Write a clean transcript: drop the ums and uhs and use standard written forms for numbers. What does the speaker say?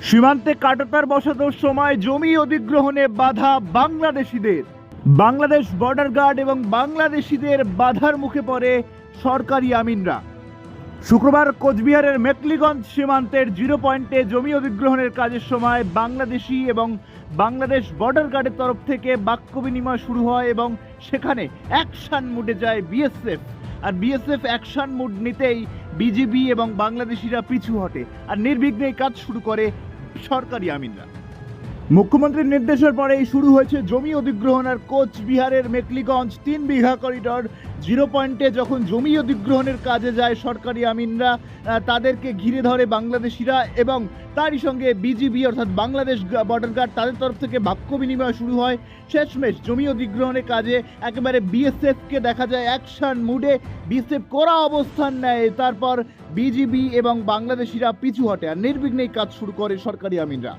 সীমান্তে কাঁটাতার বসানোর সময় জমি অধিগ্রহণে বাধা বাংলাদেশিদের। বাংলাদেশ বর্ডার গার্ড এবং বাংলাদেশিদের বাধার মুখে পড়ে সরকারি আমিনরা। শুক্রবার কোচবিহারের মেকলিগঞ্জ সীমান্তের 0 পয়েন্টে জমি অধিগ্রহণের কাজের সময় বাংলাদেশি এবং বাংলাদেশ বর্ডার গার্ডের তরফ থেকে বাক্য বিনিময় শুরু হয় এবং সেখানে অ্যাকশন মুডে যায় বিএসএফ। আর বিএসএফ অ্যাকশন মুড নিতেই বিজিবি এবং বাংলাদেশিরা পিছু হটে আর নির্বিঘ্নে কাজ শুরু করে সরকারি আমিনরা। মুখ্যমন্ত্রীর নির্দেশের পরেই শুরু হয়েছে জমি অধিগ্রহণ। আর কোচবিহারের মেকলিগঞ্জ 3 বিঘা করিডর 0 পয়েন্টে যখন জমি অধিগ্রহণের কাজে যায় সরকারি আমিনরা, তাদেরকে ঘিরে ধরে বাংলাদেশিরা এবং তারই সঙ্গে বিজিবি অর্থাৎ বাংলাদেশ বর্ডার গার্ড, তাদের তরফ থেকে বাক্য বিনিময় শুরু হয়। শেষমেশ জমি অধিগ্রহণের কাজে একেবারে বিএসএফকে দেখা যায় অ্যাকশন মুডে, বিএসএফ কড়া অবস্থান নেয়। তারপর বিজিবি এবং বাংলাদেশিরা পিছু হটে আর নির্বিঘ্নেই কাজ শুরু করে সরকারি আমিনরা।